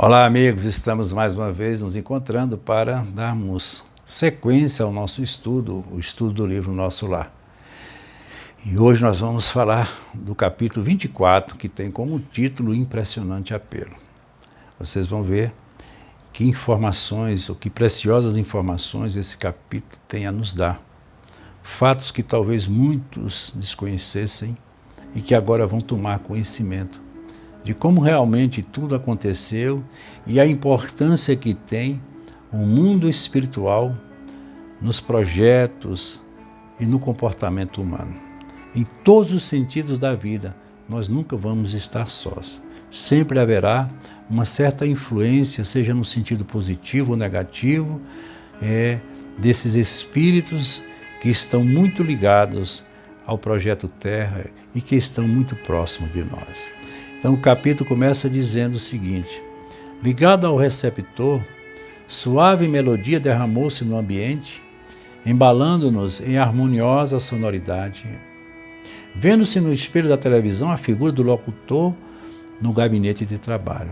Olá, amigos, estamos mais uma vez nos encontrando para darmos sequência ao nosso estudo, o estudo do livro Nosso Lar. E hoje nós vamos falar do capítulo 24, que tem como título Impressionante Apelo. Vocês vão ver que informações, ou que preciosas informações esse capítulo tem a nos dar. Fatos que talvez muitos desconhecessem e que agora vão tomar conhecimento de como realmente tudo aconteceu e a importância que tem o mundo espiritual nos projetos e no comportamento humano. Em todos os sentidos da vida, nós nunca vamos estar sós. Sempre haverá uma certa influência, seja no sentido positivo ou negativo, desses espíritos que estão muito ligados ao projeto Terra e que estão muito próximos de nós. Então o capítulo começa dizendo o seguinte: ligado ao receptor, suave melodia derramou-se no ambiente, embalando-nos em harmoniosa sonoridade. Vendo-se no espelho da televisão a figura do locutor no gabinete de trabalho.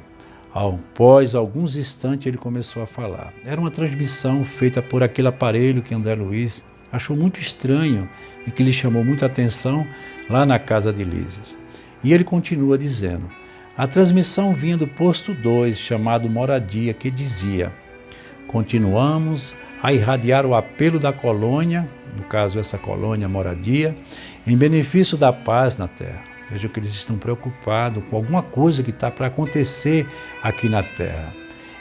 Após alguns instantes ele começou a falar. Era uma transmissão feita por aquele aparelho que André Luiz achou muito estranho e que lhe chamou muita atenção lá na casa de Lísias. E ele continua dizendo: a transmissão vinha do posto 2, chamado Moradia, que dizia: continuamos a irradiar o apelo da colônia, no caso essa colônia Moradia, em benefício da paz na Terra. Veja que eles estão preocupados com alguma coisa que está para acontecer aqui na Terra.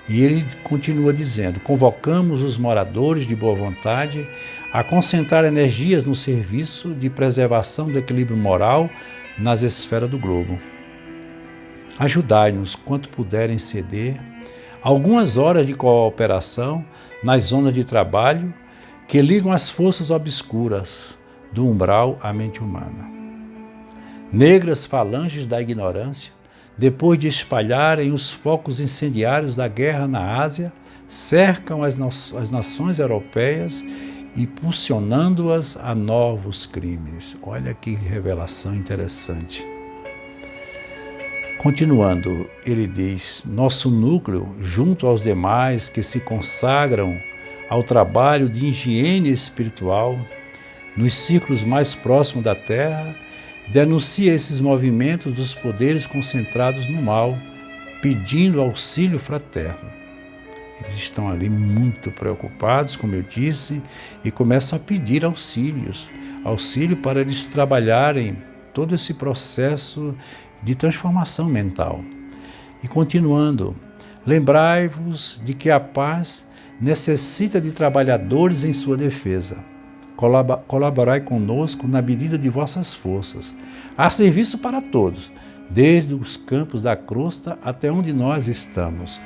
E ele continua dizendo: convocamos os moradores de boa vontade a concentrar energias no serviço de preservação do equilíbrio moral nas esferas do globo. Ajudai-nos quanto puderem ceder algumas horas de cooperação nas zonas de trabalho que ligam as forças obscuras do umbral à mente humana. Negras falanges da ignorância, depois de espalharem os focos incendiários da guerra na Ásia, cercam as nações europeias, impulsionando-as a novos crimes. Olha que revelação interessante. Continuando, ele diz: nosso núcleo, junto aos demais que se consagram ao trabalho de higiene espiritual, nos círculos mais próximos da Terra, denuncia esses movimentos dos poderes concentrados no mal, pedindo auxílio fraterno. Eles estão ali muito preocupados, como eu disse, e começam a pedir auxílio para eles trabalharem todo esse processo de transformação mental. E continuando, lembrai-vos de que a paz necessita de trabalhadores em sua defesa. Colaborai conosco na medida de vossas forças. Há serviço para todos, desde os campos da crosta até onde nós estamos.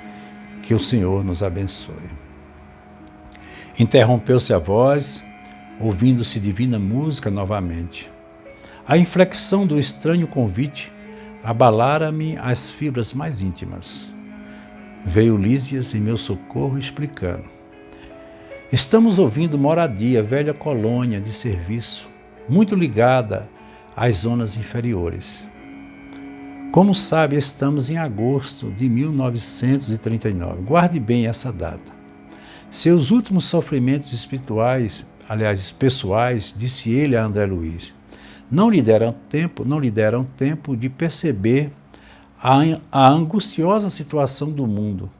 Que o Senhor nos abençoe. Interrompeu-se a voz, ouvindo-se divina música novamente. A inflexão do estranho convite abalara-me as fibras mais íntimas. Veio Lísias em meu socorro explicando: estamos ouvindo Moradia, velha colônia de serviço, muito ligada às zonas inferiores. Como sabe, estamos em agosto de 1939. Guarde bem essa data. Seus últimos sofrimentos espirituais, pessoais, disse ele a André Luiz, não lhe deram tempo de perceber a angustiosa situação do mundo,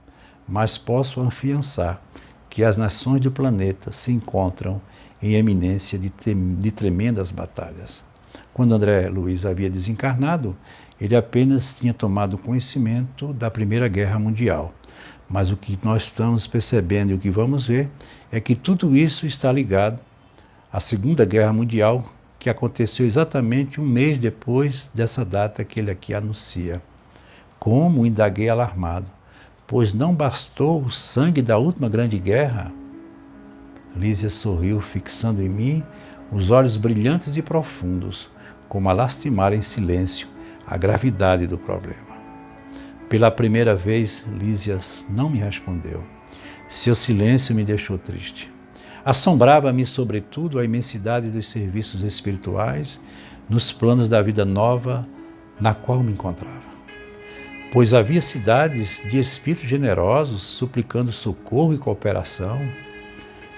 mas posso afiançar que as nações do planeta se encontram em eminência de tremendas batalhas. Quando André Luiz havia desencarnado, ele apenas tinha tomado conhecimento da Primeira Guerra Mundial. Mas o que nós estamos percebendo e o que vamos ver é que tudo isso está ligado à Segunda Guerra Mundial, que aconteceu exatamente um mês depois dessa data que ele aqui anuncia. Como indaguei alarmado, pois não bastou o sangue da última grande guerra? Lísias sorriu, fixando em mim os olhos brilhantes e profundos, como a lastimar em silêncio a gravidade do problema. Pela primeira vez, Lísias não me respondeu. Seu silêncio me deixou triste. Assombrava-me, sobretudo, a imensidade dos serviços espirituais nos planos da vida nova na qual me encontrava. pois havia cidades de espíritos generosos suplicando socorro e cooperação.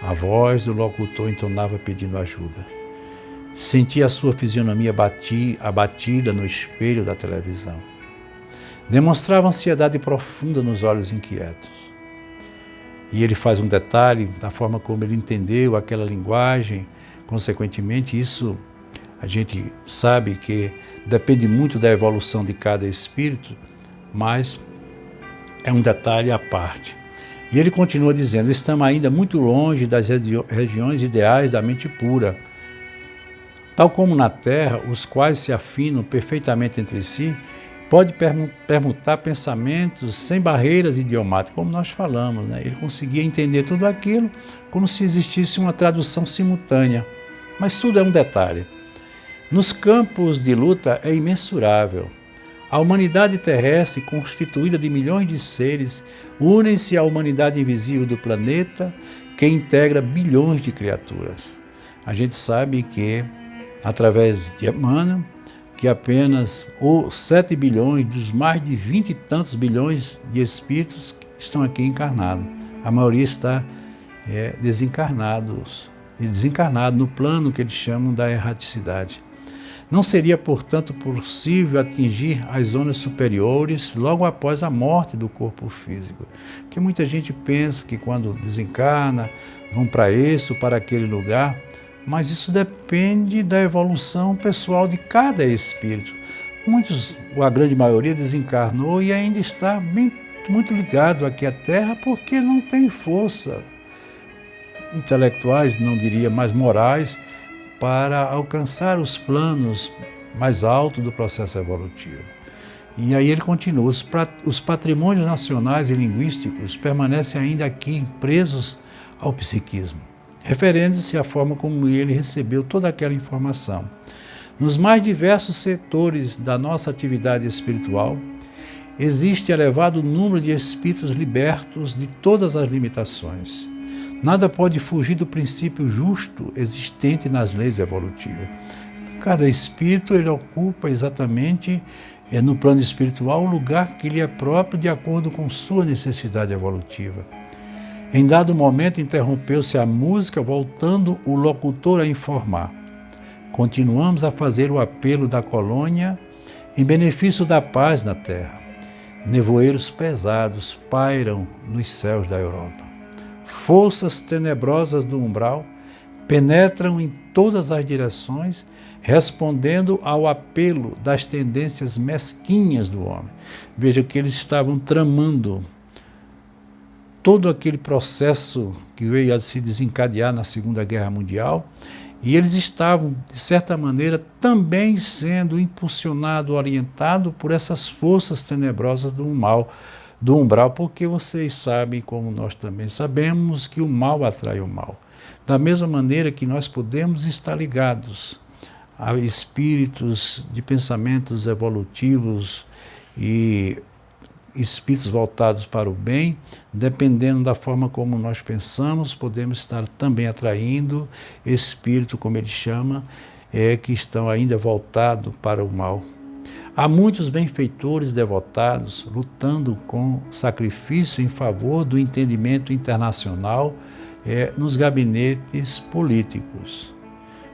A voz do locutor entonava pedindo ajuda. Sentia a sua fisionomia abatida no espelho da televisão. Demonstrava ansiedade profunda nos olhos inquietos. E ele faz um detalhe da forma como ele entendeu aquela linguagem. Consequentemente, isso a gente sabe que depende muito da evolução de cada espírito, mas é um detalhe à parte. E ele continua dizendo: estamos ainda muito longe das regiões ideais da mente pura. Tal como na Terra, os quais se afinam perfeitamente entre si, pode permutar pensamentos sem barreiras idiomáticas, como nós falamos, né? Ele conseguia entender tudo aquilo como se existisse uma tradução simultânea. Mas tudo é um detalhe. Nos campos de luta é imensurável. A humanidade terrestre, constituída de milhões de seres, unem-se à humanidade invisível do planeta, que integra bilhões de criaturas. A gente sabe que, através de Emmanuel, que apenas 7 bilhões dos mais de 20 e tantos bilhões de espíritos estão aqui encarnados. A maioria está desencarnado no plano que eles chamam da erraticidade. Não seria, portanto, possível atingir as zonas superiores logo após a morte do corpo físico. Porque muita gente pensa que quando desencarna, vão para esse ou para aquele lugar, mas isso depende da evolução pessoal de cada espírito. A grande maioria desencarnou e ainda está muito ligado aqui à Terra porque não tem força intelectuais, não diria, mas morais, para alcançar os planos mais altos do processo evolutivo. E aí ele continua: os patrimônios nacionais e linguísticos permanecem ainda aqui presos ao psiquismo, referendo-se à forma como ele recebeu toda aquela informação. Nos mais diversos setores da nossa atividade espiritual, existe elevado número de espíritos libertos de todas as limitações. Nada pode fugir do princípio justo existente nas leis evolutivas. Cada espírito ele ocupa exatamente no plano espiritual o lugar que lhe é próprio de acordo com sua necessidade evolutiva. Em dado momento interrompeu-se a música, voltando o locutor a informar. Continuamos a fazer o apelo da colônia em benefício da paz na Terra. Nevoeiros pesados pairam nos céus da Europa. Forças tenebrosas do umbral penetram em todas as direções, respondendo ao apelo das tendências mesquinhas do homem. Veja que eles estavam tramando todo aquele processo que veio a se desencadear na Segunda Guerra Mundial, e eles estavam, de certa maneira, também sendo impulsionados, orientados por essas forças tenebrosas do mal, do umbral, porque vocês sabem, como nós também sabemos, que o mal atrai o mal. Da mesma maneira que nós podemos estar ligados a espíritos de pensamentos evolutivos e espíritos voltados para o bem, dependendo da forma como nós pensamos, podemos estar também atraindo espírito, como ele chama, que estão ainda voltados para o mal. Há muitos benfeitores devotados lutando com sacrifício em favor do entendimento internacional nos gabinetes políticos.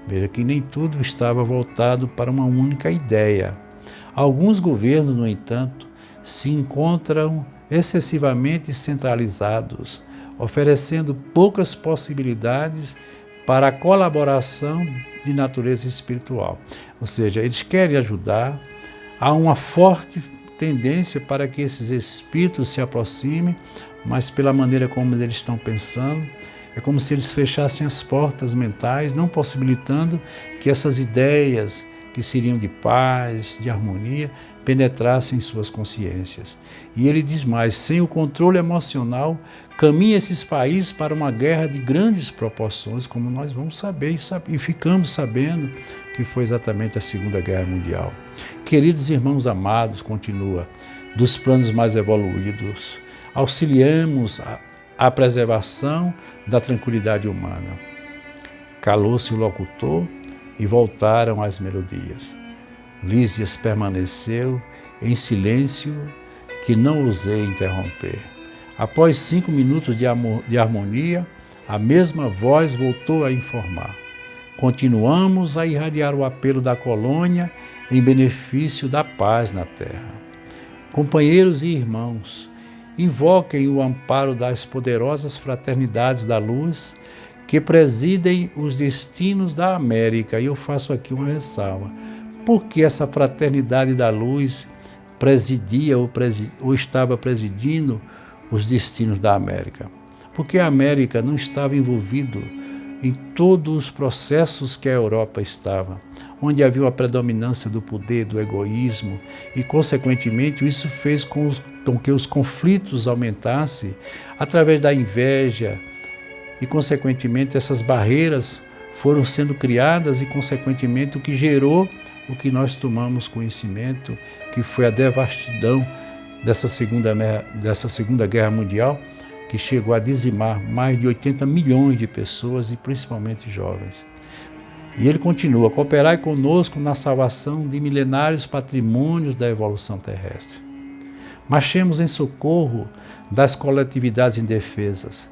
Veja que nem tudo estava voltado para uma única ideia. Alguns governos, no entanto, se encontram excessivamente centralizados, oferecendo poucas possibilidades para a colaboração de natureza espiritual. Ou seja, eles querem ajudar. Há uma forte tendência para que esses espíritos se aproximem, mas pela maneira como eles estão pensando, é como se eles fechassem as portas mentais, não possibilitando que essas ideias que seriam de paz, de harmonia, penetrassem em suas consciências. E ele diz mais: sem o controle emocional, caminha esses países para uma guerra de grandes proporções, como nós vamos saber e ficamos sabendo que foi exatamente a Segunda Guerra Mundial. Queridos irmãos amados, continua, dos planos mais evoluídos, auxiliamos a preservação da tranquilidade humana. Calou-se o locutor e voltaram as melodias. Lísias permaneceu em silêncio que não ousei interromper. Após 5 minutos de harmonia, a mesma voz voltou a informar. Continuamos a irradiar o apelo da colônia em benefício da paz na Terra. Companheiros e irmãos, invoquem o amparo das poderosas fraternidades da luz que presidem os destinos da América. E eu faço aqui uma ressalva. Por que essa fraternidade da luz presidia ou estava presidindo os destinos da América? Porque a América não estava envolvida em todos os processos que a Europa estava, onde havia uma predominância do poder, do egoísmo, e, consequentemente, isso fez com que os conflitos aumentassem através da inveja, e, consequentemente, essas barreiras foram sendo criadas e, consequentemente, o que gerou o que nós tomamos conhecimento, que foi a devastidão dessa Segunda Guerra Mundial, que chegou a dizimar mais de 80 milhões de pessoas e principalmente jovens. E ele continua: cooperai conosco na salvação de milenários patrimônios da evolução terrestre. Marchemos em socorro das coletividades indefesas.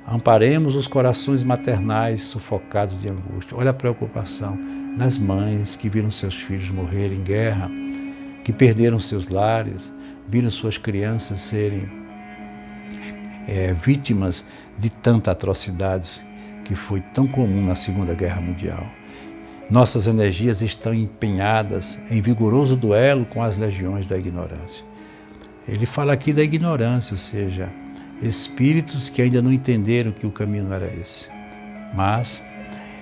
Amparemos os corações maternais sufocados de angústia. Olha a preocupação nas mães que viram seus filhos morrerem em guerra, que perderam seus lares, viram suas crianças serem vítimas de tantas atrocidades que foi tão comum na Segunda Guerra Mundial. Nossas energias estão empenhadas em vigoroso duelo com as legiões da ignorância. Ele fala aqui da ignorância, ou seja, espíritos que ainda não entenderam que o caminho não era esse. Mas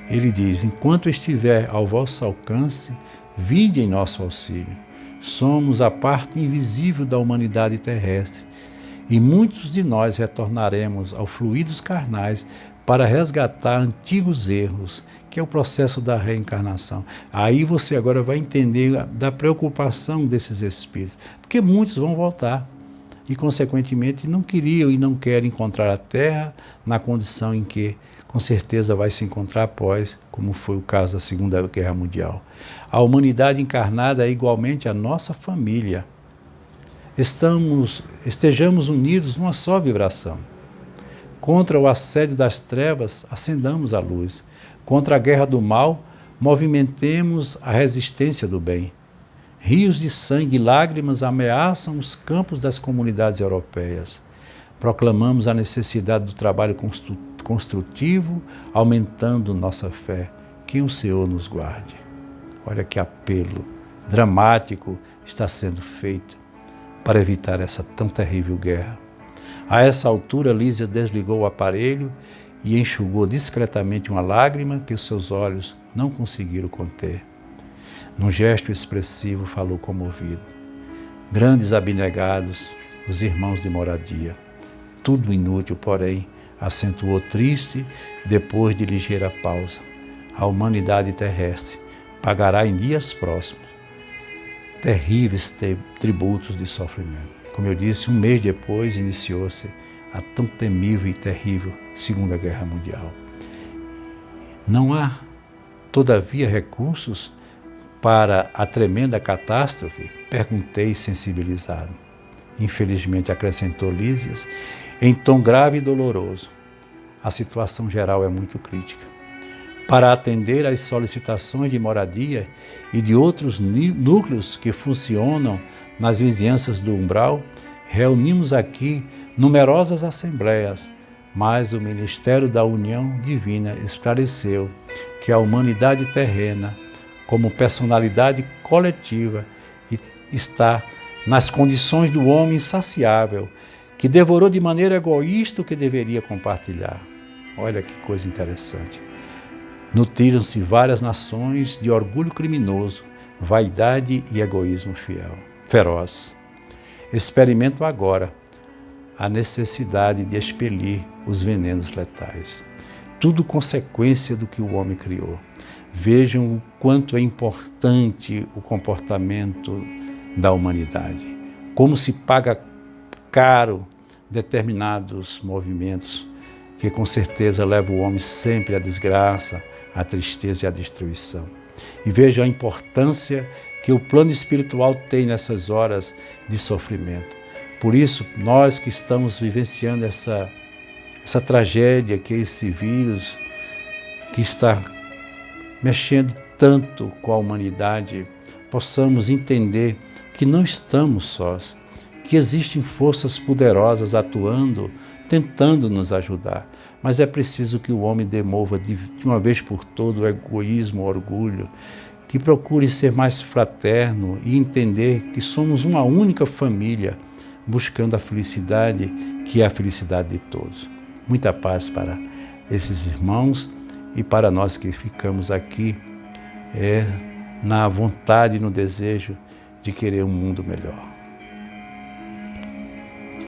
ele diz: enquanto estiver ao vosso alcance, vinde em nosso auxílio. Somos a parte invisível da humanidade terrestre, e muitos de nós retornaremos aos fluidos carnais para resgatar antigos erros, que é o processo da reencarnação. Aí você agora vai entender da preocupação desses espíritos, porque muitos vão voltar e, consequentemente, não queriam e não querem encontrar a Terra na condição em que, com certeza, vai se encontrar após, como foi o caso da Segunda Guerra Mundial. A humanidade encarnada é igualmente a nossa família. Estejamos unidos numa só vibração. Contra o assédio das trevas, acendamos a luz. Contra a guerra do mal, movimentemos a resistência do bem. Rios de sangue e lágrimas ameaçam os campos das comunidades europeias. Proclamamos a necessidade do trabalho construtivo, aumentando nossa fé. Que o Senhor nos guarde. Olha que apelo dramático está sendo feito para evitar essa tão terrível guerra. A essa altura, Lísia desligou o aparelho e enxugou discretamente uma lágrima que os seus olhos não conseguiram conter. Num gesto expressivo, falou comovido: grandes abnegados, os irmãos de moradia. Tudo inútil, porém, acentuou triste, depois de ligeira pausa. A humanidade terrestre pagará em dias próximos terríveis tributos de sofrimento. Como eu disse, 1 mês depois iniciou-se a tão temível e terrível Segunda Guerra Mundial. Não há, todavia, recursos para a tremenda catástrofe? Perguntei sensibilizado. Infelizmente, acrescentou Lísias, em tom grave e doloroso. A situação geral é muito crítica. Para atender às solicitações de moradia e de outros núcleos que funcionam nas vizinhanças do umbral, reunimos aqui numerosas assembleias, mas o Ministério da União Divina esclareceu que a humanidade terrena, como personalidade coletiva, está nas condições do homem insaciável, que devorou de maneira egoísta o que deveria compartilhar. Olha que coisa interessante. Nutriram-se várias nações de orgulho criminoso, vaidade e egoísmo feroz. Experimento agora a necessidade de expelir os venenos letais. Tudo consequência do que o homem criou. Vejam o quanto é importante o comportamento da humanidade. Como se paga caro determinados movimentos que com certeza levam o homem sempre à desgraça, à tristeza e à destruição. E vejam a importância que o plano espiritual tem nessas horas de sofrimento. Por isso, nós que estamos vivenciando essa tragédia, que é esse vírus que está mexendo tanto com a humanidade, possamos entender que não estamos sós, que existem forças poderosas atuando, tentando nos ajudar. Mas é preciso que o homem demova de uma vez por todas o egoísmo, o orgulho, que procure ser mais fraterno e entender que somos uma única família, buscando a felicidade, que é a felicidade de todos. Muita paz para esses irmãos e para nós que ficamos aqui na vontade e no desejo de querer um mundo melhor.